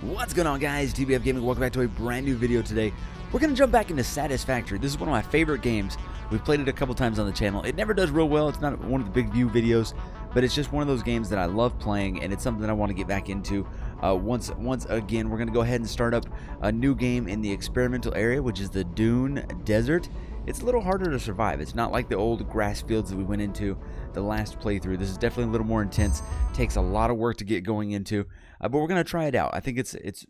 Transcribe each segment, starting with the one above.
What's going on, guys? TBF Gaming, welcome back to a brand new video today. We're going to jump back into Satisfactory. This is one of my favorite games. We've played it a couple times on the channel. It never does real well. It's not one of the big view videos, but it's just one of those games that I love playing, and it's something that I want to get back into. Once again, we're going to go ahead and start up a new game in the experimental area, which is the Dune Desert. It's a little harder to survive. It's not like the old grass fields that we went into the last playthrough. This is definitely a little more intense. Takes a lot of work to get going into, but we're going to try it out. I think it's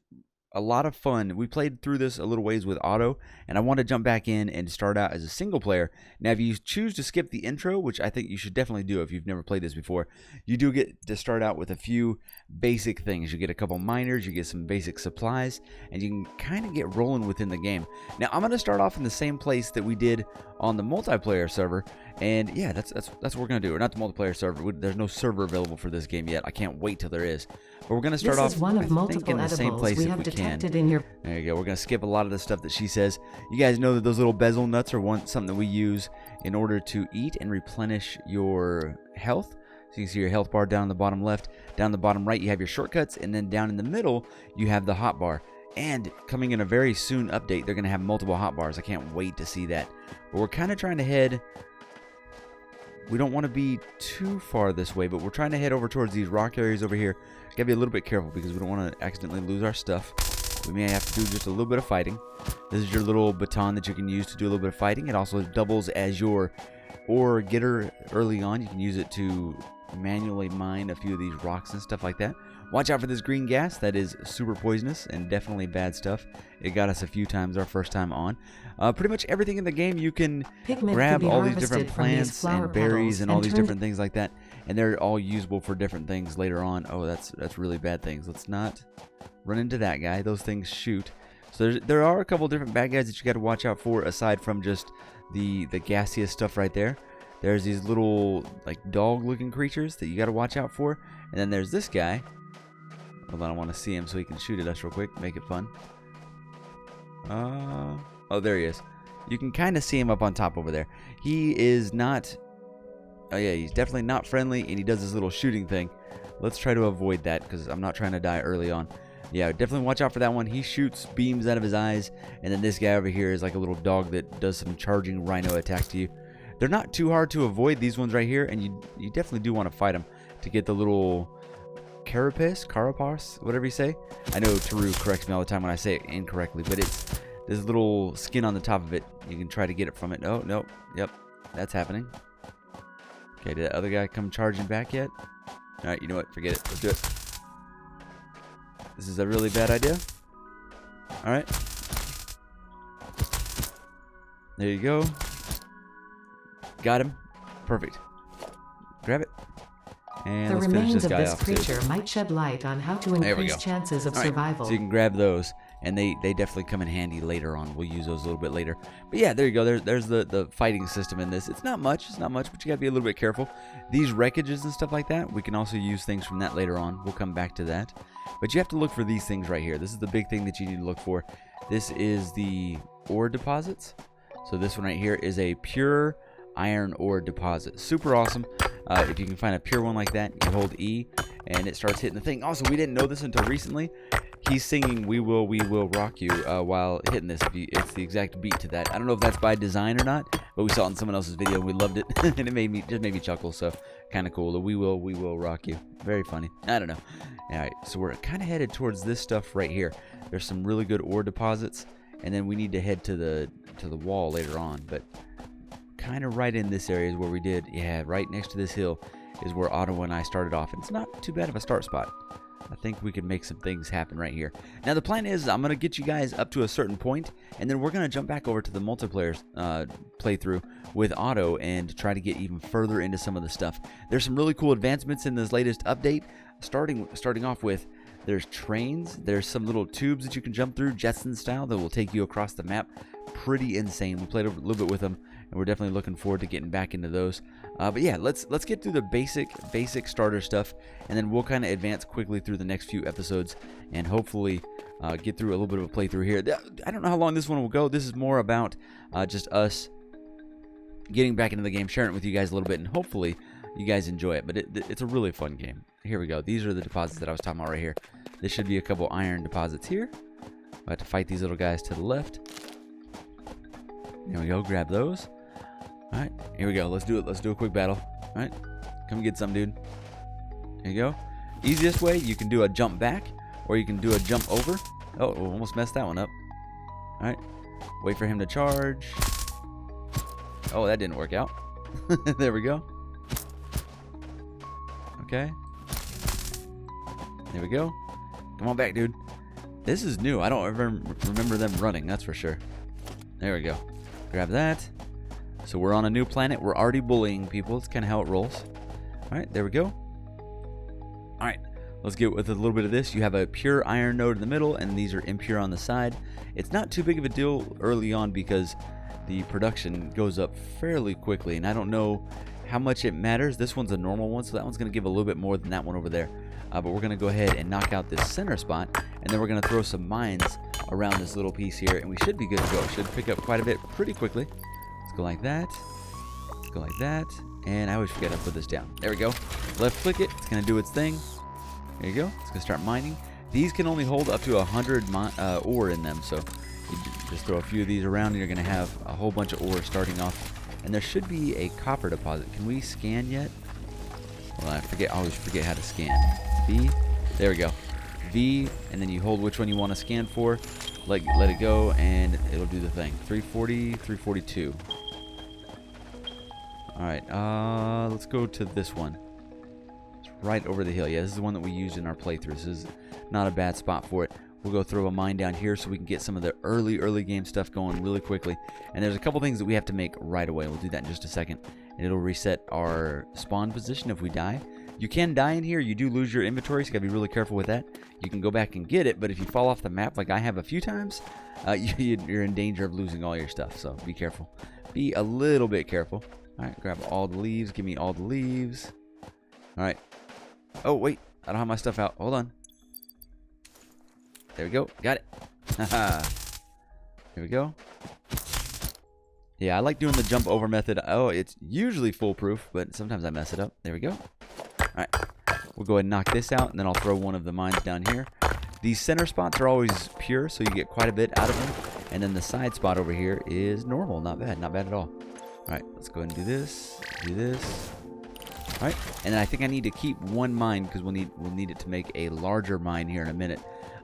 a lot of fun. We played through this a little ways with auto, and I want to jump back in and start out as a single player. Now, if you choose to skip the intro, which I think you should definitely do if you've never played this before, you do get to start out with a few basic things. You get a couple miners, you get some basic supplies, and you can kind of get rolling within the game. Now, I'm going to start off in the same place that we did on the multiplayer server, and yeah, that's what we're going to do. Or not the multiplayer server. There's no server available for this game yet. I can't wait till there is. But we're going to start off, one of multiple in the same place we if have we can. detected in your... There you go. We're going to skip a lot of the stuff that she says. You guys know that those little bezel nuts are something that we use in order to eat and replenish your health. So you can see your health bar down the bottom left. Down the bottom right, you have your shortcuts. And then down in the middle, you have the hot bar. And coming in a very soon update, they're going to have multiple hot bars. I can't wait to see that. But we're kind of trying to head... We don't want to be too far this way, but we're trying to head over towards these rock areas over here. Gotta be a little bit careful because we don't want to accidentally lose our stuff. We may have to do just a little bit of fighting. This is your little baton that you can use to do a little bit of fighting. It also doubles as your ore getter early on. You can use it to manually mine a few of these rocks and stuff like that. Watch out for this green gas. That is super poisonous and definitely bad stuff. It got us a few times our first time on. Pretty much everything in the game, you can grab all these different plants and berries and all these different things like that, and they're all usable for different things later on. Oh, that's really bad things. Let's not run into that guy. Those things shoot. So there are a couple different bad guys that you got to watch out for aside from just the gaseous stuff right there. There's these little like dog-looking creatures that you got to watch out for, and then there's this guy. Hold on, I want to see him so he can shoot at us real quick. Make it fun. Oh, there he is. You can kind of see him up on top over there. He is not... Oh, yeah, he's definitely not friendly, and he does this little shooting thing. Let's try to avoid that, because I'm not trying to die early on. Yeah, definitely watch out for that one. He shoots beams out of his eyes, and then this guy over here is like a little dog that does some charging rhino attacks to you. They're not too hard to avoid, these ones right here, and you definitely do want to fight them to get the little... Carapace, whatever you say. I know Taru corrects me all the time when I say it incorrectly, but it's this little skin on the top of it. You can try to get it from it. Oh, no. Yep, that's happening. Okay, did that other guy come charging back yet? Alright, you know what? Forget it. Let's do it. This is a really bad idea. Alright. There you go. Got him. Perfect. Grab it. And the let's finish remains this guy of this off creature might shed light on how to increase chances of survival. So you can grab those, and they definitely come in handy later on. We'll use those a little bit later. But yeah, there you go. There's the fighting system in this. It's not much, but you gotta be a little bit careful. These wreckages and stuff like that, we can also use things from that later on. We'll come back to that. But you have to look for these things right here. This is the big thing that you need to look for. This is the ore deposits. So this one right here is a pure iron ore deposit. Super awesome. If you can find a pure one like that, you hold E and it starts hitting the thing. Also, we didn't know this until recently. He's singing we will rock you while hitting this. It's the exact beat to that. I don't know if that's by design or not, but we saw it in someone else's video and we loved it. And it just made me chuckle, so kind of cool. The we will rock you. Very funny. I don't know. Alright, so we're kind of headed towards this stuff right here. There's some really good ore deposits, and then we need to head to the wall later on, but kind of right in this area is where we did, yeah, right next to this hill is where Otto and I started off. And it's not too bad of a start spot. I think we could make some things happen right here. Now the plan is I'm going to get you guys up to a certain point, and then we're going to jump back over to the multiplayer playthrough with Otto and try to get even further into some of the stuff. There's some really cool advancements in this latest update. Starting off with, there's trains, there's some little tubes that you can jump through, Jetson style, that will take you across the map. Pretty insane. We played a little bit with them, and we're definitely looking forward to getting back into those. But yeah, let's get through the basic starter stuff, and then we'll kind of advance quickly through the next few episodes, and hopefully get through a little bit of a playthrough here. I don't know how long this one will go. This is more about just us getting back into the game, sharing it with you guys a little bit, and hopefully you guys enjoy it. But it's a really fun game. Here we go. These are the deposits that I was talking about right here. This should be a couple iron deposits here. We'll have to fight these little guys to the left. There we go. Grab those. All right, here we go. Let's do it. Let's do a quick battle. All right, come get some, dude. There you go. Easiest way, you can do a jump back, or you can do a jump over. Oh, almost messed that one up. All right, wait for him to charge. Oh, that didn't work out. There we go. Okay. There we go. Come on back, dude. This is new. I don't ever remember them running, that's for sure. There we go. Grab that. So we're on a new planet. We're already bullying people. It's kind of how it rolls. All right, there we go. All right, let's get with a little bit of this. You have a pure iron node in the middle, and these are impure on the side. It's not too big of a deal early on because the production goes up fairly quickly, and I don't know how much it matters. This one's a normal one, so that one's going to give a little bit more than that one over there. But we're going to go ahead and knock out this center spot, and then we're going to throw some mines around this little piece here, and we should be good to go. Should pick up quite a bit pretty quickly. Let's go like that. Let's go like that. And I always forget I put this down. There we go. Left click it. It's going to do its thing. There you go. It's going to start mining. These can only hold up to 100 ore in them, so you just throw a few of these around, and you're going to have a whole bunch of ore starting off. And there should be a copper deposit. Can we scan yet? Well, I always forget how to scan. V. There we go. V, and then you hold which one you want to scan for. Let it go, and it'll do the thing. 340, 342. All right. Let's go to this one. It's right over the hill. Yeah, this is the one that we used in our playthrough. This is not a bad spot for it. We'll go throw a mine down here so we can get some of the early game stuff going really quickly. And there's a couple things that we have to make right away. We'll do that in just a second. And it'll reset our spawn position if we die. You can die in here. You do lose your inventory, so you gotta be really careful with that. You can go back and get it, but if you fall off the map like I have a few times, you're in danger of losing all your stuff. So be careful. Be a little bit careful. All right, grab all the leaves. Give me all the leaves. All right. Oh, wait. I don't have my stuff out. Hold on. There we go. Got it. Haha. Here we go. Yeah, I like doing the jump over method. Oh, it's usually foolproof, but sometimes I mess it up. There we go. All right. We'll go ahead and knock this out, and then I'll throw one of the mines down here. These center spots are always pure, so you get quite a bit out of them. And then the side spot over here is normal. Not bad. Not bad at all. All right. Let's go ahead and do this. Do this. All right. And then I think I need to keep one mine because we'll need it to make a larger mine here in a minute.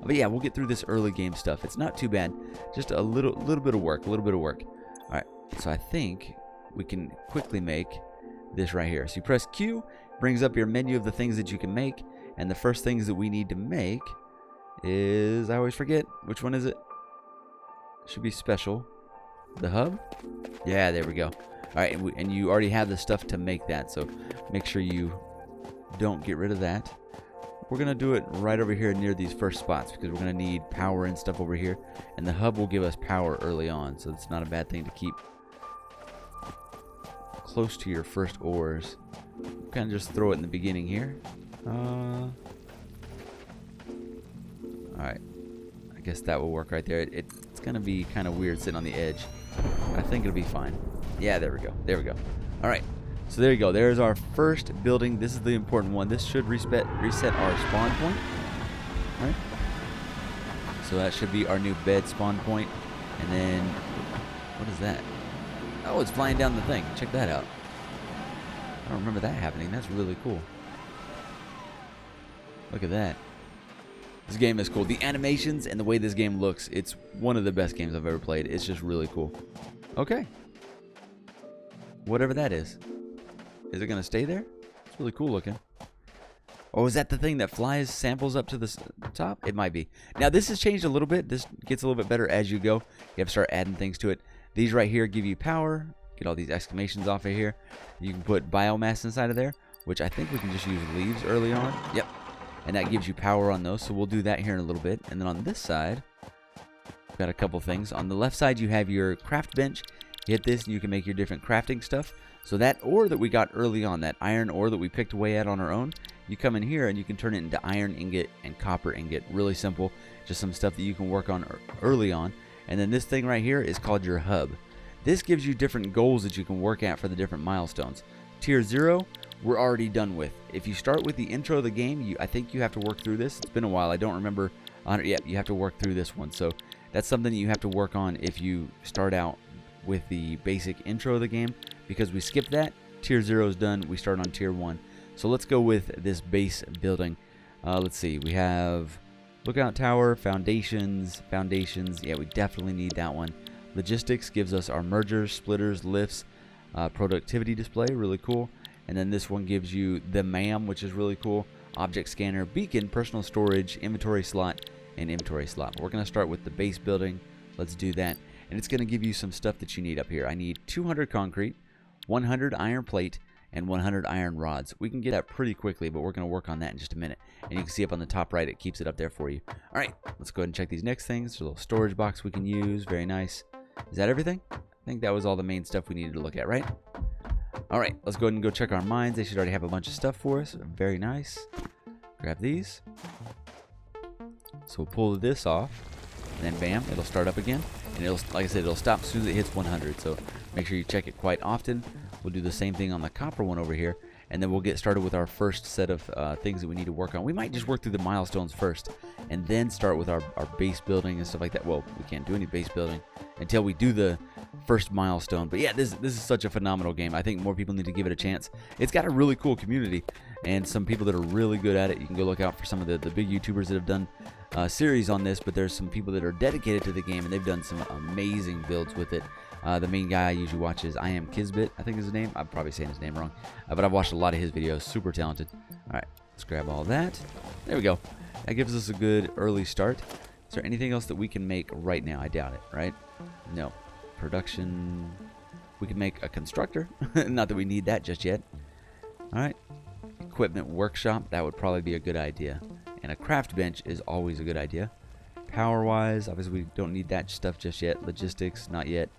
But yeah, we'll get through this early game stuff. It's not too bad. Just a little bit of work. A little bit of work. All right. So I think we can quickly make this right here. So you press Q, brings up your menu of the things that you can make. And the first things that we need to make is, I always forget, which one is it? Should be special. The hub? Yeah, there we go. All right, and you already have the stuff to make that. So make sure you don't get rid of that. We're going to do it right over here near these first spots because we're going to need power and stuff over here. And the hub will give us power early on, so it's not a bad thing to keep close to your first ores. Kind of just throw it in the beginning here. Alright. I guess that will work right there. It's going to be kind of weird sitting on the edge. I think it'll be fine. Yeah, there we go. There we go. Alright. So there you go. There's our first building. This is the important one. This should reset our spawn point. All right. So that should be our new bed spawn point. And then, what is that? Oh, it's flying down the thing. Check that out. I don't remember that happening. That's really cool. Look at that. This game is cool. The animations and the way this game looks, it's one of the best games I've ever played. It's just really cool. Okay. Whatever that is. Is it going to stay there? It's really cool looking. Oh, is that the thing that flies samples up to the top? It might be. Now, this has changed a little bit. This gets a little bit better as you go. You have to start adding things to it. These right here give you power. Get all these exclamations off of here. You can put biomass inside of there, which I think we can just use leaves early on. Yep. And that gives you power on those. So we'll do that here in a little bit. And then on this side, we've got a couple things. On the left side, you have your craft bench. You hit this and you can make your different crafting stuff. So that ore that we got early on, that iron ore that we picked away at on our own, you come in here and you can turn it into iron ingot and copper ingot. Really simple. Just some stuff that you can work on early on. And then this thing right here is called your hub. This gives you different goals that you can work at for the different milestones. Tier 0 we're already done with. If you start with the intro of the game, I think you have to work through this. It's been a while. I don't remember. Yeah, you have to work through this one. So that's something that you have to work on if you start out with the basic intro of the game, because we skipped that. Tier 0 is done. We start on Tier 1. So let's go with this base building. Let's see. We have lookout tower, foundations. Yeah, we definitely need that one. Logistics gives us our mergers, splitters, lifts, productivity display, really cool. And then this one gives you the MAM, which is really cool. Object scanner, beacon, personal storage, inventory slot, and inventory slot. But we're going to start with the base building. Let's do that. And it's going to give you some stuff that you need up here. I need 200 concrete, 100 iron plate, and 100 iron rods. We can get that pretty quickly, but we're going to work on that in just a minute. And you can see up on the top right, it keeps it up there for you. All right, let's go ahead and check these next things. There's a little storage box we can use. Very nice. Is that everything? I think that was all the main stuff we needed to look at, right? All right, let's go ahead and go check our mines. They should already have a bunch of stuff for us. Very nice. Grab these. So we'll pull this off, and then bam, it'll start up again. And it'll, like I said, it'll stop as soon as it hits 100. So make sure you check it quite often. We'll do the same thing on the copper one over here, and then we'll get started with our first set of things that we need to work on. We might just work through the milestones first, and then start with our base building and stuff like that. Well, we can't do any base building until we do the first milestone. But yeah, this is such a phenomenal game. I think more people need to give it a chance. It's got a really cool community and some people that are really good at it. You can go look out for some of the big YouTubers that have done series on this, but there's some people that are dedicated to the game, and they've done some amazing builds with it. The main guy I usually watch is I Am Kisbit, I think is his name. I'm probably saying his name wrong, but I've watched a lot of his videos. Super talented. All right, let's grab all that. There we go. That gives us a good early start. Is there anything else that we can make right now? I doubt it, right? No. Production. We can make a constructor. Not that we need that just yet. All right. Equipment workshop. That would probably be a good idea. And a craft bench is always a good idea. Power-wise, obviously we don't need that stuff just yet. Logistics, not yet.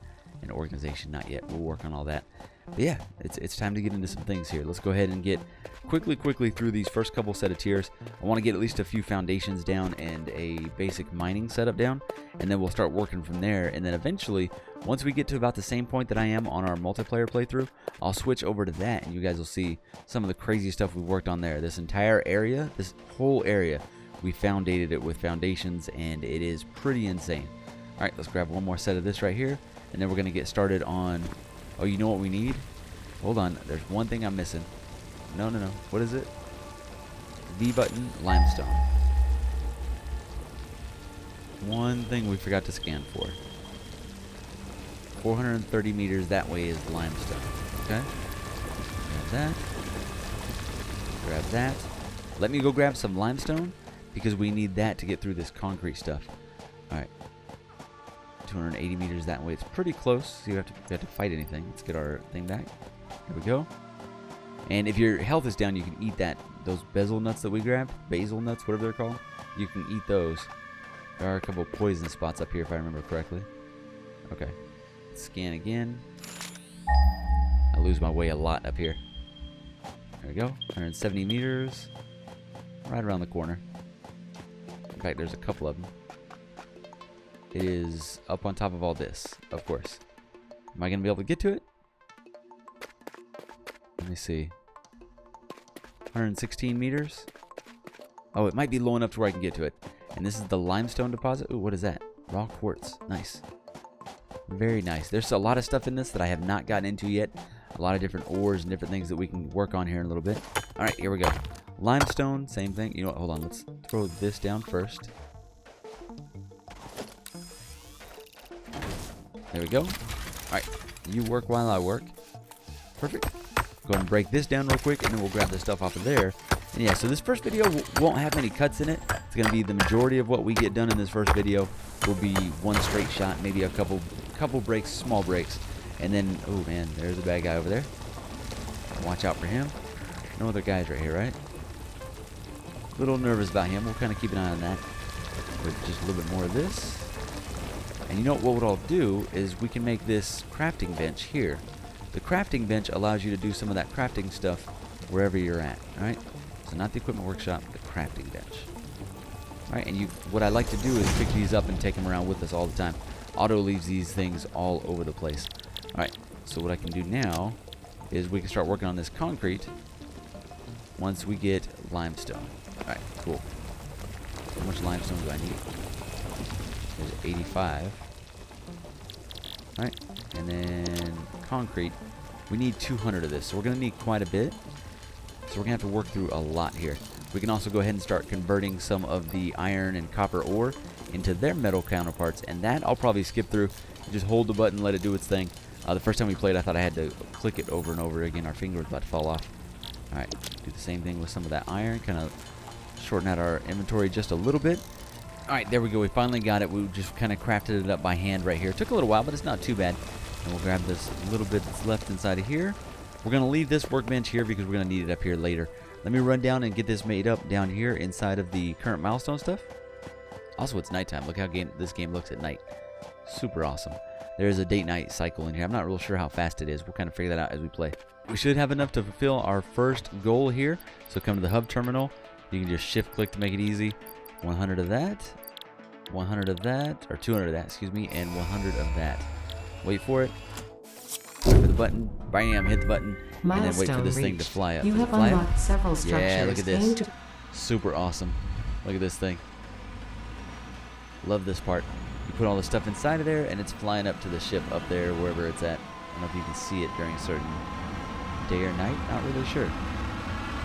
And organization, not yet. We'll work on all that. But yeah, it's time to get into some things here. Let's go ahead and get quickly through these first couple set of tiers. I want to get at least a few foundations down and a basic mining setup down, and then we'll start working from there. And then eventually, once we get to about the same point that I am on our multiplayer playthrough, I'll switch over to that, and you guys will see some of the crazy stuff we worked on there. This entire area, this whole area, we foundated it with foundations, and it is pretty insane. All right, let's grab one more set of this right here, and then we're going to get started on... Oh, you know what we need? Hold on. There's one thing I'm missing. No. What is it? V button, limestone. One thing we forgot to scan for. 430 meters that way is limestone. Okay? Grab that. Grab that. Let me go grab some limestone, because we need that to get through this concrete stuff. Alright. 280 meters that way. It's pretty close, so you have to fight anything. Let's get our thing back. Here we go. And if your health is down, you can eat those bezel nuts that we grabbed. Basil nuts, whatever they're called. You can eat those. There are a couple of poison spots up here, if I remember correctly. Okay. Let's scan again. I lose my way a lot up here. There we go. 170 meters. Right around the corner. In fact, there's a couple of them. It is up on top of all this, of course. Am I going to be able to get to it? Let me see. 116 meters. Oh, it might be low enough to where I can get to it. And this is the limestone deposit. Ooh, what is that? Raw quartz. Nice. Very nice. There's a lot of stuff in this that I have not gotten into yet. A lot of different ores and different things that we can work on here in a little bit. All right, here we go. Limestone, same thing. You know what? Hold on. Let's throw this down first. There we go. All right, you work while I work. Perfect. Go ahead and break this down real quick, and then we'll grab the stuff off of there. And yeah, so this first video won't have many cuts in it. It's going to be the majority of what we get done in this first video will be one straight shot, maybe a couple breaks, small breaks. And then, oh man, there's a bad guy over there. Watch out for him. No other guys right here, right? A little nervous about him. We'll kind of keep an eye on that. But just a little bit more of this. And you know what I'll do is we can make this crafting bench here. The crafting bench allows you to do some of that crafting stuff wherever you're at, alright? So not the equipment workshop, the crafting bench. Alright, and what I like to do is pick these up and take them around with us all the time. Auto leaves these things all over the place. Alright, so what I can do now is we can start working on this concrete. once we get limestone. Alright, cool. How much limestone do I need? There's 85. Alright, and then concrete. We need 200 of this, so we're going to need quite a bit. So we're going to have to work through a lot here. We can also go ahead and start converting some of the iron and copper ore into their metal counterparts, and that I'll probably skip through. Just hold the button, let it do its thing. The first time we played, I thought I had to click it over and over again. Our finger was about to fall off. Alright, do the same thing with some of that iron, kind of shorten out our inventory just a little bit. Alright, there we go. We finally got it. We just kind of crafted it up by hand right here. It took a little while, but it's not too bad. And we'll grab this little bit that's left inside of here. We're going to leave this workbench here because we're going to need it up here later. Let me run down and get this made up down here inside of the current milestone stuff. Also, it's nighttime. Look how this game looks at night. Super awesome. There is a date-night cycle in here. I'm not real sure how fast it is. We'll kind of figure that out as we play. We should have enough to fulfill our first goal here. So come to the hub terminal. You can just shift-click to make it easy. 100 of that. 100 of that. Or 200 of that, excuse me. And 100 of that. Wait for it. Wait for the button. Bam, hit the button. Milestone and then wait for this reached. thing to fly up. You have unlocked several structures. Yeah, look at this. Super awesome. Look at this thing. Love this part. You put all the stuff inside of there, and it's flying up to the ship up there, wherever it's at. I don't know if you can see it during a certain day or night. Not really sure.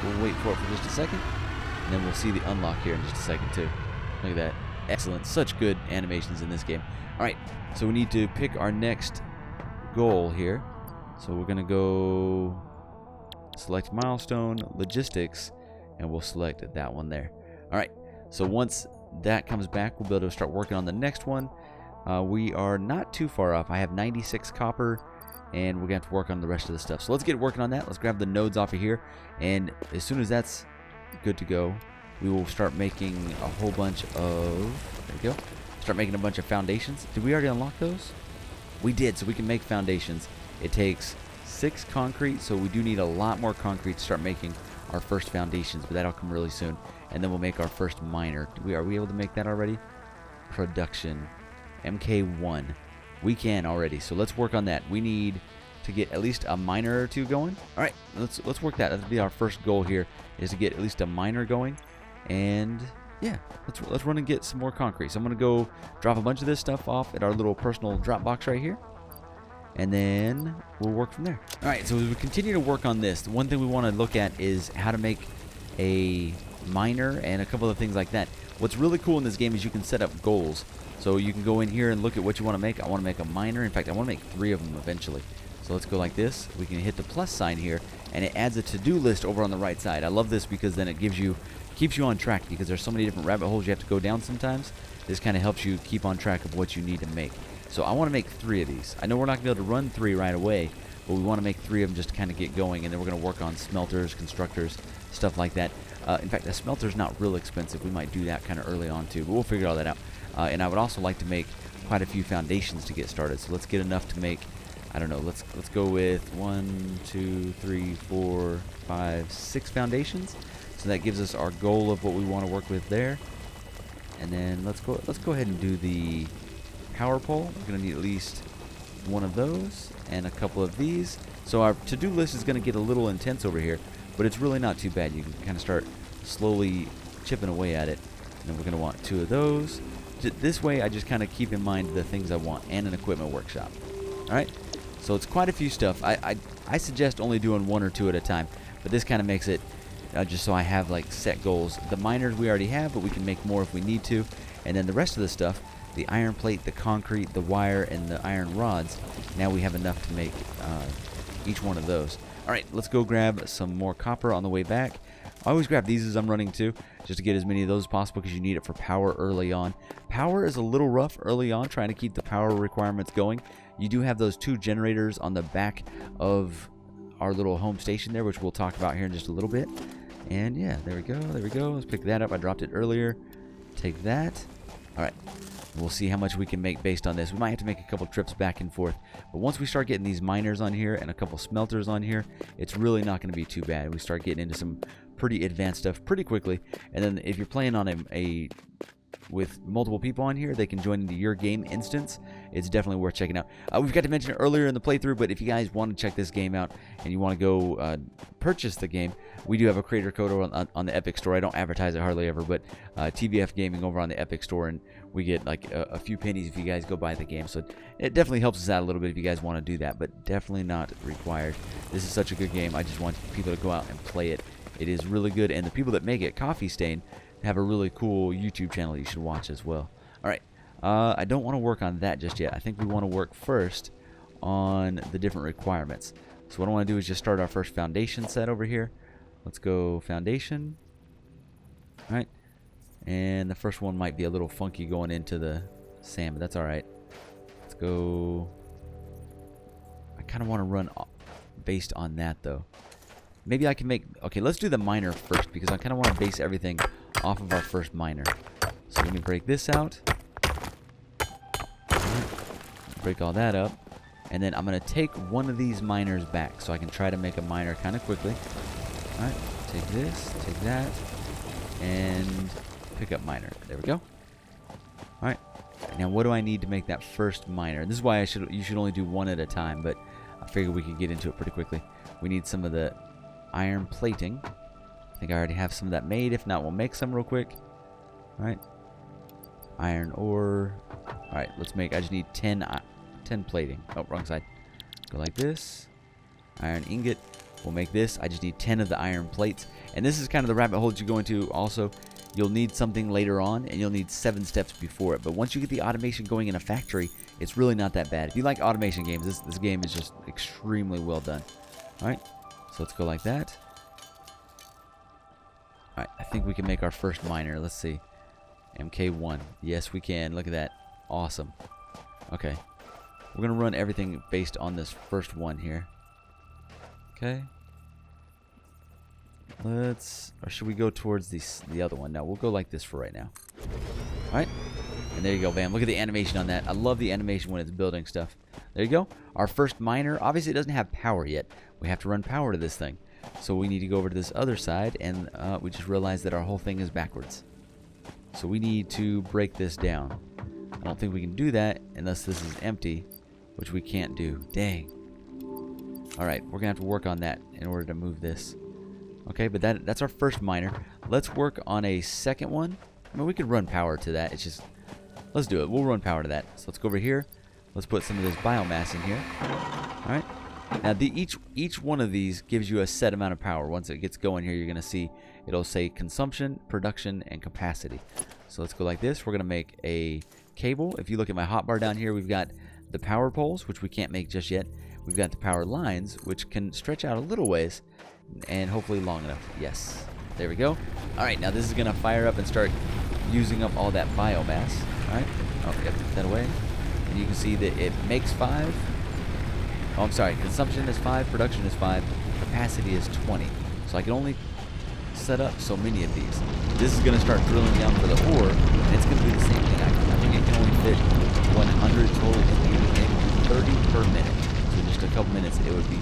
We'll wait for it for just a second, and then we'll see the unlock here in just a second, too. Look at that. Excellent. Such good animations in this game. All right, so we need to pick our next goal here. So we're going to go select milestone, logistics, and we'll select that one there. All right, so once that comes back, we'll be able to start working on the next one. We are not too far off. I have 96 copper, and we're going to have to work on the rest of the stuff. So let's get working on that. Let's grab the nodes off of here, and as soon as that's good to go, we will start making a whole bunch of, there we go, start making a bunch of foundations. Did we already unlock those? We did, so we can make foundations. It takes 6 concrete, so we do need a lot more concrete to start making our first foundations, but that'll come really soon. And then we'll make our first miner. Are we able to make that already? Production. MK1. We can already, so let's work on that. We need to get at least a miner or two going. All right, let's work that. That'll be our first goal here, is to get at least a miner going. And yeah, let's run and get some more concrete. So I'm gonna go drop a bunch of this stuff off at our little personal drop box right here, and then we'll work from there. All right, so as we continue to work on this, the one thing we want to look at is how to make a miner and a couple of things like that. What's really cool in this game is you can set up goals. So you can go in here and look at what you want to make. I want to make a miner. In fact, I want to make 3 of them eventually. So let's go like this. We can hit the plus sign here, and it adds a to-do list over on the right side. I love this because then it keeps you on track, because there's so many different rabbit holes you have to go down sometimes. This kind of helps you keep on track of what you need to make. So I want to make 3 of these. I know we're not going to be able to run 3 right away, but we want to make 3 of them just to kind of get going, and then we're going to work on smelters, constructors, stuff like that. In fact, a smelter's not real expensive. We might do that kind of early on too, but we'll figure all that out. And I would also like to make quite a few foundations to get started. So let's get enough to make, I don't know, let's go with 1, 2, 3, 4, 5, 6 foundations. So that gives us our goal of what we want to work with there. And then let's go ahead and do the power pole. We're going to need at least 1 of those and a couple of these. So our to-do list is going to get a little intense over here, but it's really not too bad. You can kind of start slowly chipping away at it. And then we're going to want 2 of those. This way I just kind of keep in mind the things I want, and an equipment workshop. Alright, so it's quite a few stuff. I suggest only doing 1 or 2 at a time, but this kind of makes it just so I have like set goals. The miners we already have, but we can make more if we need to. And then the rest of the stuff, the iron plate, the concrete, the wire, and the iron rods, now we have enough to make each one of those. Alright, let's go grab some more copper on the way back. I always grab these as I'm running too, just to get as many of those as possible, because you need it for power early on. Power is a little rough early on, trying to keep the power requirements going. You do have those 2 generators on the back of our little home station there, which we'll talk about here in just a little bit. And yeah, there we go, there we go. Let's pick that up. I dropped it earlier. Take that. Alright, we'll see how much we can make based on this. We might have to make a couple trips back and forth. But once we start getting these miners on here and a couple smelters on here, it's really not going to be too bad. We start getting into some pretty advanced stuff pretty quickly. And then if you're playing on a with multiple people on here, they can join into your game instance. It's definitely worth checking out. We forgot to mention it earlier in the playthrough, but if you guys want to check this game out and you want to go purchase the game, we do have a creator code on the Epic Store. I don't advertise it hardly ever, but TBF Gaming over on the Epic Store, and we get like a few pennies if you guys go buy the game. So it definitely helps us out a little bit if you guys want to do that, but definitely not required. This is such a good game. I just want people to go out and play it. It is really good, and the people that make it, Coffee Stain, have a really cool YouTube channel you should watch as well. Alright, I don't want to work on that just yet. I think we want to work first on the different requirements. So what I want to do is just start our first foundation set over here. Let's go foundation. Alright, and the first one might be a little funky going into the sand, but that's alright. Let's go. I kind of want to run based on that though. Maybe I can make... Okay, let's do the miner first, because I kind of want to base everything off of our first miner. So let me break this out. Break all that up. And then I'm going to take one of these miners back, so I can try to make a miner kind of quickly. Alright, take this, take that, and pick up miner. There we go. Alright, now what do I need to make that first miner? This is why you should only do one at a time, but I figured we could get into it pretty quickly. We need some of the iron plating. I think I already have some of that made. If not, we'll make some real quick. Alright. Iron ore. Alright, let's make... I just need 10 plating. Oh, wrong side. Go like this. Iron ingot. We'll make this. I just need 10 of the iron plates. And this is kind of the rabbit hole that you go into also. You'll need something later on, and you'll need 7 steps before it. But once you get the automation going in a factory, it's really not that bad. If you like automation games, this game is just extremely well done. Alright. So let's go like that. Alright, I think we can make our first miner. Let's see. MK1. Yes, we can. Look at that. Awesome. Okay. We're going to run everything based on this first one here. Okay. Let's... Or should we go towards the other one? No, we'll go like this for right now. Alright. And there you go, bam. Look at the animation on that. I love the animation when it's building stuff. There you go. Our first miner. Obviously, it doesn't have power yet. We have to run power to this thing. So we need to go over to this other side, and we just realized that our whole thing is backwards. So we need to break this down. I don't think we can do that unless this is empty, which we can't do. Dang. Alright, we're going to have to work on that in order to move this. Okay, but that's our first miner. Let's work on a second one. I mean, we could run power to that. It's just... Let's do it. We'll run power to that. So let's go over here. Let's put some of this biomass in here. Alright. Now, each one of these gives you a set amount of power. Once it gets going here, you're going to see it'll say consumption, production, and capacity. So let's go like this. We're going to make a cable. If you look at my hotbar down here, we've got the power poles, which we can't make just yet. We've got the power lines, which can stretch out a little ways, and hopefully long enough. Yes. There we go. All right, now this is going to fire up and start using up all that biomass. All right. Oh, yep, put that away. And you can see that it makes 5. Oh, I'm sorry. Consumption is 5, production is 5, capacity is 20. So I can only set up so many of these. This is going to start drilling down for the ore, and it's going to do the same thing. I think it can only fit 100 total in 30 per minute. So in just a couple minutes, it would be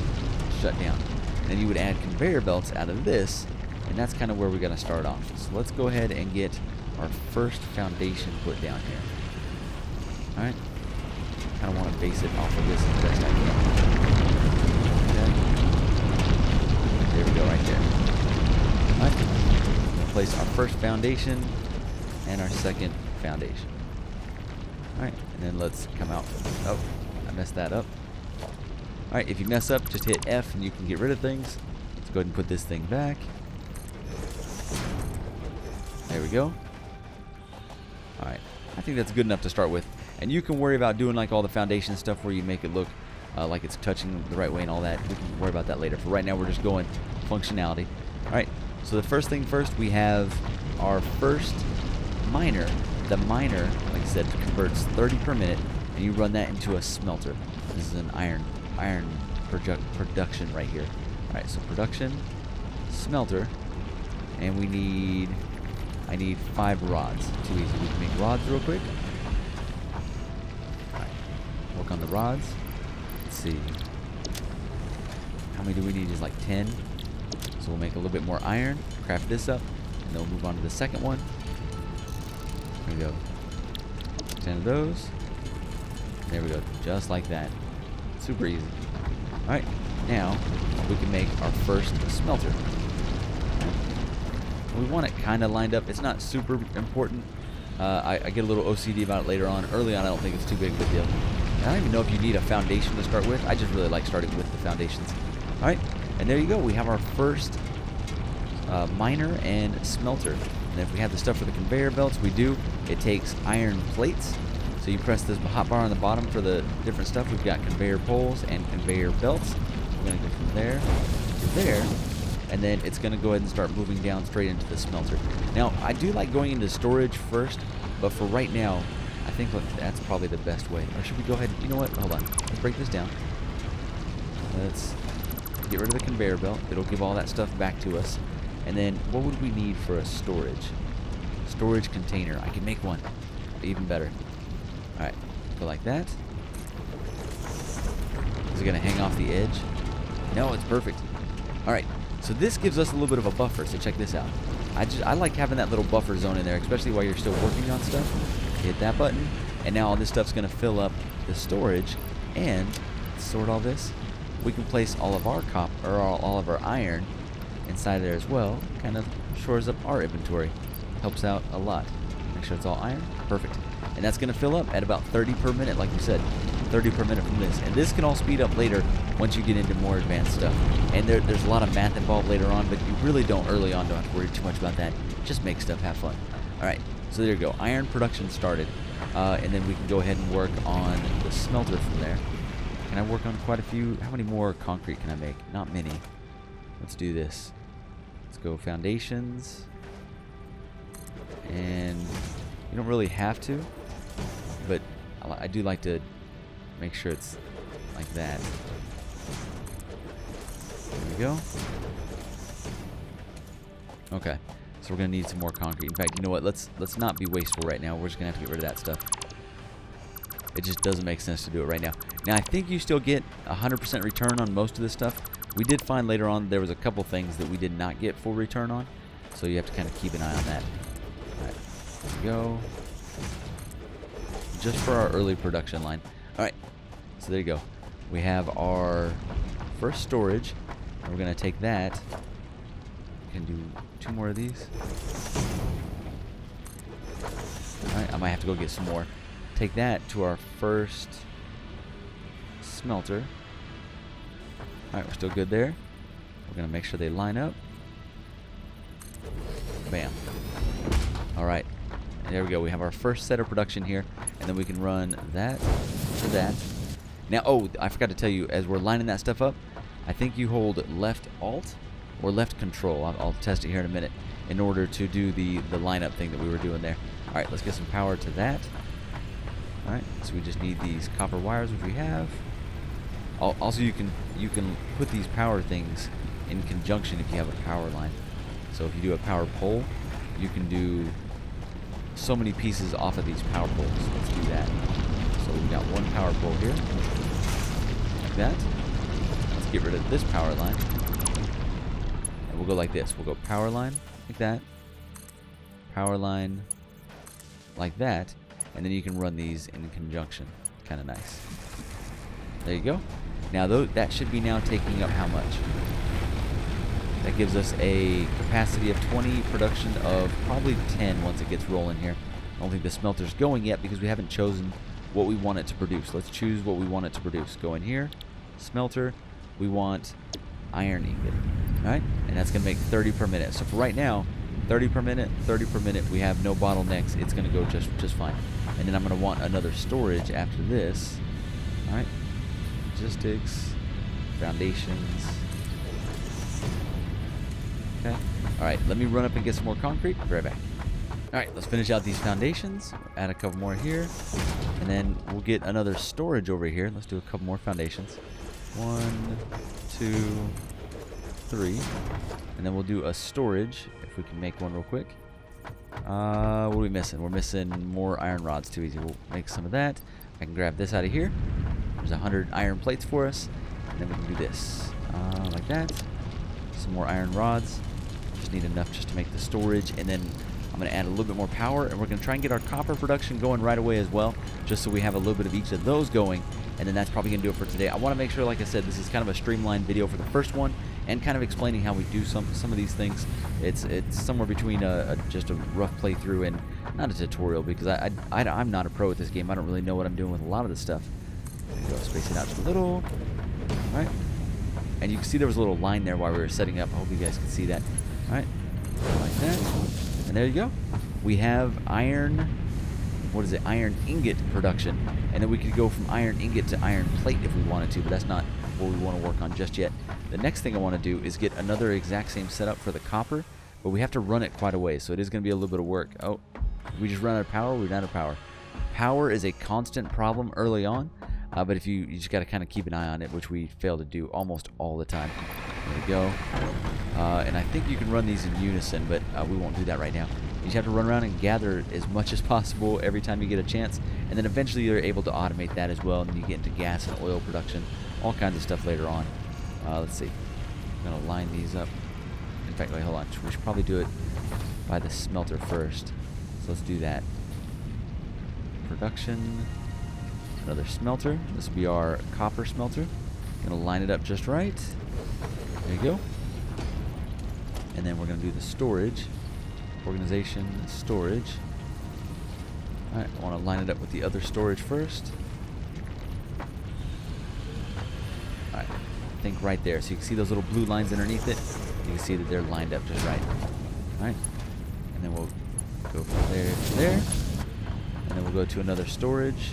shut down. And then you would add conveyor belts out of this, and that's kind of where we're going to start off. So let's go ahead and get our first foundation put down here. All right. I kind of want to base it off of this as best I can. Okay. There we go, right there. Alright. We'll place our first foundation and our second foundation. Alright, and then let's come out. Oh, I messed that up. Alright, if you mess up, just hit F and you can get rid of things. Let's go ahead and put this thing back. There we go. Alright, I think that's good enough to start with. And you can worry about doing like all the foundation stuff where you make it look like it's touching the right way and all that. We can worry about that later. For right now, we're just going functionality. Alright, so the first thing first, we have our first miner. The miner, like I said, converts 30 per minute, and you run that into a smelter. This is an iron production right here. Alright, so production, smelter, and I need 5 rods. Too easy. We can make rods real quick. Work on the rods. Let's see. How many do we need? Is like 10. So we'll make a little bit more iron. Craft this up. And then we'll move on to the second one. There we go. 10 of those. There we go. Just like that. Super easy. Alright, now we can make our first smelter. We want it kind of lined up. It's not super important. I get a little OCD about it later on. Early on, I don't think it's too big of a deal. I don't even know if you need a foundation to start with. I just really like starting with the foundations. Alright, and there you go. We have our first miner and smelter. And if we have the stuff for the conveyor belts, we do. It takes iron plates. So you press this hotbar on the bottom for the different stuff. We've got conveyor poles and conveyor belts. We're going to go from there to there. And then it's going to go ahead and start moving down straight into the smelter. Now, I do like going into storage first, but for right now, I think that's probably the best way. Or should we go ahead? You know what? Hold on. Let's break this down. Let's get rid of the conveyor belt. It'll give all that stuff back to us. And then what would we need for a storage? Storage container. I can make one. Even better. Alright. Go like that. Is it going to hang off the edge? No, it's perfect. Alright. So this gives us a little bit of a buffer, so check this out. I like having that little buffer zone in there, especially while you're still working on stuff. Hit that button, and now all this stuff's going to fill up the storage, and sort all this. We can place all of our all of our iron inside there as well. Kind of shores up our inventory. Helps out a lot. Make sure it's all iron. Perfect. And that's going to fill up at about 30 per minute, like we said. 30 per minute from this. And this can all speed up later once you get into more advanced stuff. And there's a lot of math involved later on, but you really don't early on. Don't have to worry too much about that. Just make stuff, have fun. Alright, so there you go. Iron production started. And then we can go ahead and work on the smelter from there. Can I work on quite a few? How many more concrete can I make? Not many. Let's do this. Let's go foundations. And you don't really have to, but I do like to make sure it's like that. There we go. Okay, so we're gonna need some more concrete. In fact, you know what? Let's not be wasteful right now. We're just gonna have to get rid of that stuff. It just doesn't make sense to do it right now. Now, I think you still get 100% return on most of this stuff. We did find later on there was a couple things that we did not get full return on, so you have to kind of keep an eye on that. All right, there we go. Just for our early production line. All right, so there you go. We have our first storage, and we're gonna take that. We can do 2 more of these. All right, I might have to go get some more. Take that to our first smelter. Alright, we're still good there. We're going to make sure they line up. Bam. Alright, there we go. We have our first set of production here, and then we can run that to that. Now, oh, I forgot to tell you, as we're lining that stuff up, I think you hold left alt or left control. I'll test it here in a minute in order to do the lineup thing that we were doing there. Alright, let's get some power to that. Alright, so we just need these copper wires, which we have. Also, you can put these power things in conjunction if you have a power line. So if you do a power pole, you can do so many pieces off of these power poles. Let's do that. So we've got one power pole here, like that. Let's get rid of this power line, and we'll go like this. We'll go power line like that, power line like that, and then you can run these in conjunction. Kind of nice. There you go. Now that should be now taking up how much? That gives us a capacity of 20, production of probably 10 once it gets rolling here. I don't think the smelter's going yet because we haven't chosen what we want it to produce. Let's choose what we want it to produce. Go in here, smelter. We want iron ingot. Alright? And that's going to make 30 per minute. So for right now, 30 per minute, 30 per minute. We have no bottlenecks. It's going to go just fine. And then I'm going to want another storage after this. Alright? Logistics, foundations. Okay. Alright, let me run up and get some more concrete. Be right back. Alright, let's finish out these foundations. Add a couple more here. And then we'll get another storage over here. Let's do a couple more foundations. 1, 2, 3. And then we'll do a storage, if we can make one real quick. What are we missing? We're missing more iron rods. Too easy. We'll make some of that. I can grab this out of here. There's 100 iron plates for us. And then we can do this. Like that. Some more iron rods. Just need enough just to make the storage. And then I'm going to add a little bit more power, and we're going to try and get our copper production going right away as well, just so we have a little bit of each of those going, and then that's probably going to do it for today. I want to make sure, like I said, this is kind of a streamlined video for the first one, and kind of explaining how we do some of these things. It's somewhere between just a rough playthrough and not a tutorial, because I'm not a pro at this game. I don't really know what I'm doing with a lot of this stuff. There you go, space it out just a little. All right. And you can see there was a little line there while we were setting up. I hope you guys can see that. All right, like that. And there you go. We have iron, what is it, iron ingot production. And then we could go from iron ingot to iron plate if we wanted to, but that's not what we want to work on just yet. The next thing I want to do is get another exact same setup for the copper, but we have to run it quite a way, so it is going to be a little bit of work. Oh, we just run out of power? We're out of power. Power is a constant problem early on. But if you just got to kind of keep an eye on it, which we fail to do almost all the time. There we go. And I think you can run these in unison, but we won't do that right now. You just have to run around and gather as much as possible every time you get a chance, and then eventually you're able to automate that as well, and you get into gas and oil production, all kinds of stuff later on. Let's see. I'm going to line these up. In fact, wait, hold on. We should probably do it by the smelter first. So let's do that. Production. Another smelter. This will be our copper smelter. Gonna line it up just right. There you go. And then we're gonna do the storage. Organization, storage. Alright, I wanna line it up with the other storage first. Alright, I think right there. So you can see those little blue lines underneath it. You can see that they're lined up just right. Alright. And then we'll go from there to there. And then we'll go to another storage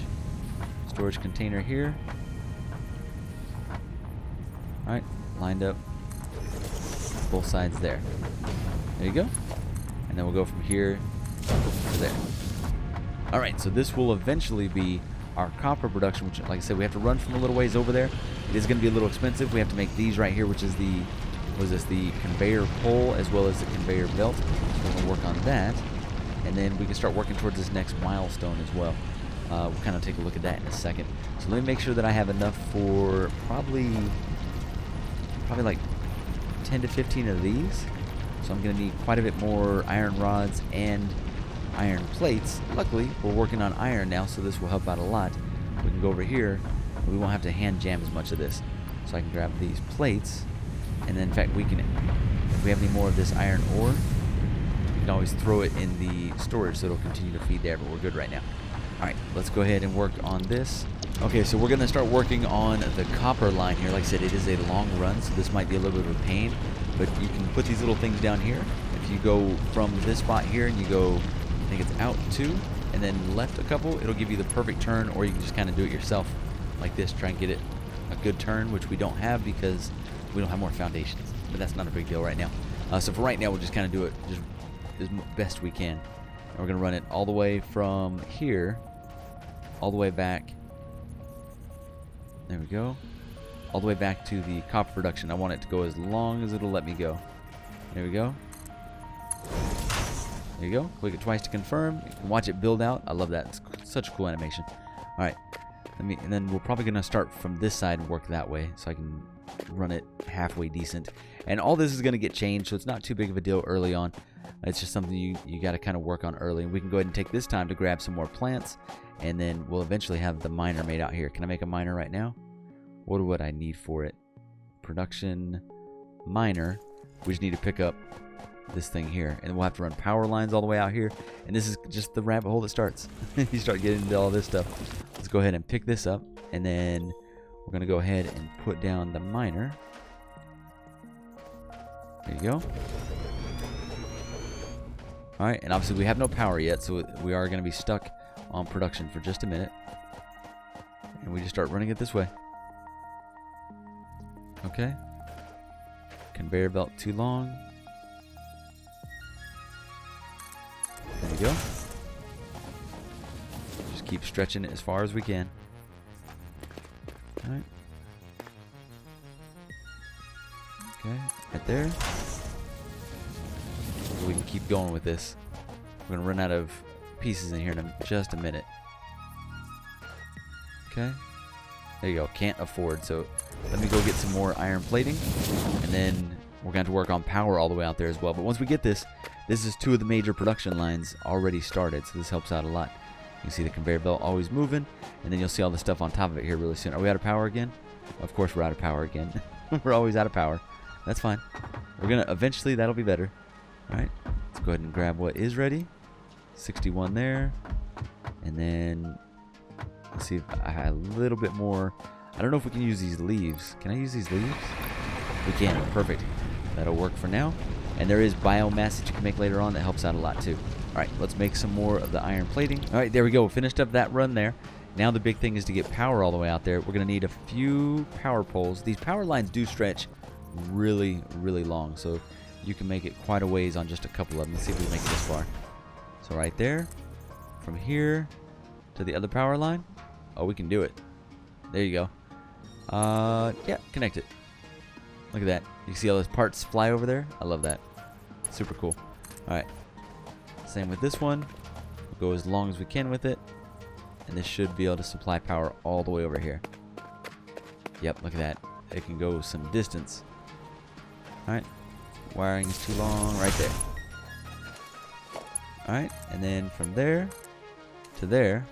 container here. Alright, lined up both sides there. There you go. And then we'll go from here to there. Alright, so this will eventually be our copper production, which, like I said, we have to run from a little ways over there. It is going to be a little expensive. We have to make these right here, which is the, what is this, the conveyor pole as well as the conveyor belt. So we're going to work on that. And then we can start working towards this next milestone as well. We'll kind of take a look at that in a second. So let me make sure that I have enough for probably like 10 to 15 of these. So I'm going to need quite a bit more iron rods and iron plates. Luckily, we're working on iron now, so this will help out a lot. We can go over here, and we won't have to hand jam as much of this. So I can grab these plates, and then in fact we can, if we have any more of this iron ore, we can always throw it in the storage so it'll continue to feed there, but we're good right now. Alright, let's go ahead and work on this. Okay, so we're going to start working on the copper line here. Like I said, it is a long run, so this might be a little bit of a pain, but you can put these little things down here. If you go from this spot here and you go, I think it's out 2, and then left a couple, it'll give you the perfect turn, or you can just kind of do it yourself like this, try and get it a good turn, which we don't have because we don't have more foundations, but that's not a big deal right now. So for right now, we'll just kind of do it just as best we can. And we're going to run it all the way from here, all the way back. There we go. All the way back to the copper production. I want it to go as long as it'll let me go. There we go. There you go. Click it twice to confirm. You can watch it build out. I love that. It's such a cool animation. All right. And then we're probably going to start from this side and work that way so I can run it halfway decent. And all this is going to get changed, so it's not too big of a deal early on. It's just something you got to kind of work on early. And we can go ahead and take this time to grab some more plants, and then we'll eventually have the miner made out here. Can I make a miner right now? What would I need for it? Production miner. We just need to pick up this thing here, and we'll have to run power lines all the way out here. And this is just the rabbit hole that starts. You start getting into all this stuff. Let's go ahead and pick this up, and then we're going to go ahead and put down the miner. There you go. Alright, and obviously we have no power yet, so we are going to be stuck on production for just a minute. And we just start running it this way. Okay. Conveyor belt too long. There we go. Just keep stretching it as far as we can. Alright. Okay, right there. We can keep going with this. We're gonna run out of pieces in here in just a minute. Okay. There you go. Can't afford. So let me go get some more iron plating, and then we're going to have to work on power all the way out there as well. But once we get this, This is 2 of the major production lines already started, so this helps out a lot. You can see the conveyor belt always moving, and then you'll see all the stuff on top of it here really soon. Are we out of power again? Of course we're out of power again. We're always out of power. That's fine. We're gonna eventually, that'll be better. Alright, let's go ahead and grab what is ready. 61 there. And then let's see if I had a little bit more. I don't know if we can use these leaves. Can I use these leaves? We can. Perfect. That'll work for now. And there is biomass that you can make later on that helps out a lot too. Alright, let's make some more of the iron plating. Alright, there we go. We finished up that run there. Now the big thing is to get power all the way out there. We're going to need a few power poles. These power lines do stretch really, really long. So you can make it quite a ways on just a couple of them. Let's see if we can make it this far. So right there. From here to the other power line. Oh, we can do it. There you go. Yeah, connect it. Look at that. You see all those parts fly over there? I love that. Super cool. Alright. Same with this one. We'll go as long as we can with it. And this should be able to supply power all the way over here. Yep, look at that. It can go some distance. Alright. Wiring is too long right there. Alright. And then from there to there.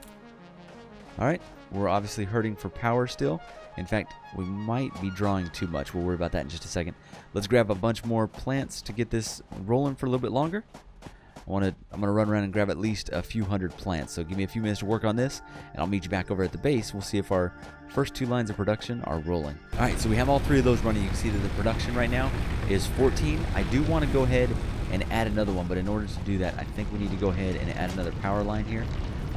Alright. We're obviously hurting for power still. In fact, we might be drawing too much. We'll worry about that in just a second. Let's grab a bunch more plants to get this rolling for a little bit longer. I'm gonna run around and grab at least a few hundred plants. So give me a few minutes to work on this, and I'll meet you back over at the base. We'll see if our first 2 lines of production are rolling. All right, so we have all 3 of those running. You can see that the production right now is 14. I do want to go ahead and add another one, but in order to do that, I think we need to go ahead and add another power line here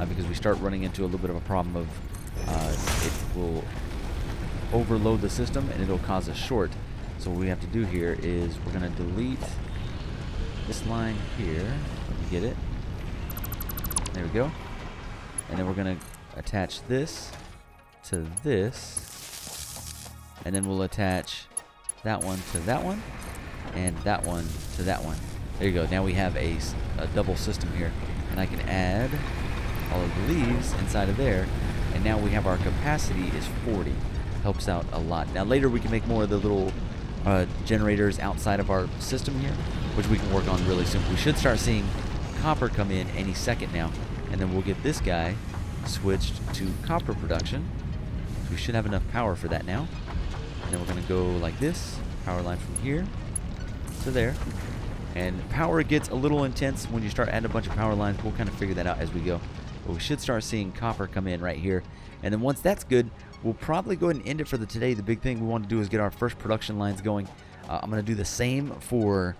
because we start running into a little bit of a problem of it will overload the system and it'll cause a short. So what we have to do here is we're going to delete this line here. Let me get it. There we go. And then we're going to attach this to this. And then we'll attach that one to that one. And that one to that one. There you go. Now we have a double system here. And I can add all of the leaves inside of there. And now we have our capacity is 40. Helps out a lot. Now later we can make more of the little generators outside of our system here, which we can work on really soon. We should start seeing copper come in any second now, and then we'll get this guy switched to copper production. So we should have enough power for that now. And then we're going to go like this, power line from here to there. And power gets a little intense when you start adding a bunch of power lines. We'll kind of figure that out as we go. But we should start seeing copper come in right here. And then once that's good, we'll probably go ahead and end it for the today. The big thing we want to do is get our first production lines going. I'm going to do the same for...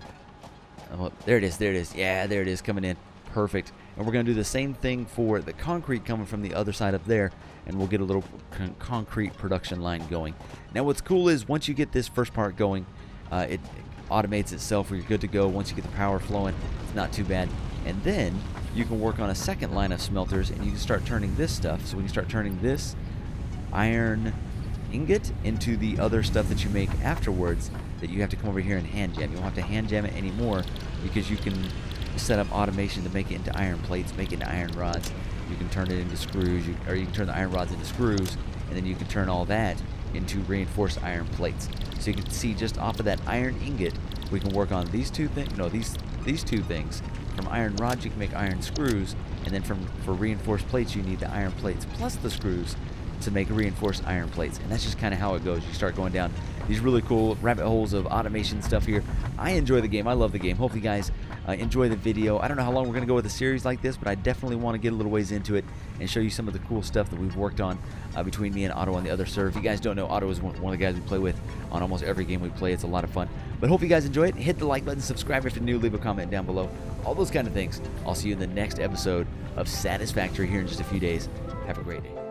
there it is. There it is. Yeah, there it is coming in. Perfect. And we're going to do the same thing for the concrete coming from the other side up there. And we'll get a little concrete production line going. Now what's cool is once you get this first part going, it automates itself where you're good to go. Once you get the power flowing, it's not too bad. And then you can work on a second line of smelters and you can start turning this stuff. So we can start turning this iron ingot into the other stuff that you make afterwards that you have to come over here and hand jam. You don't have to hand jam it anymore because you can set up automation to make it into iron plates, make it into iron rods. You can turn it into screws, or you can turn the iron rods into screws, and then you can turn all that into reinforced iron plates. So you can see just off of that iron ingot, we can work on these two things. No, these two things. From iron rods, you can make iron screws, and then for reinforced plates, you need the iron plates plus the screws to make reinforced iron plates. And that's just kind of how it goes. You start going down these really cool rabbit holes of automation stuff here. I enjoy the game. I love the game. Hopefully you guys enjoy the video. I don't know how long we're going to go with a series like this, but I definitely want to get a little ways into it and show you some of the cool stuff that we've worked on between me and Otto on the other server. If you guys don't know, Otto is one of the guys we play with on almost every game we play. It's a lot of fun. But hope you guys enjoy it. Hit the like button, subscribe if you're new, leave a comment down below. All those kind of things. I'll see you in the next episode of Satisfactory here in just a few days. Have a great day.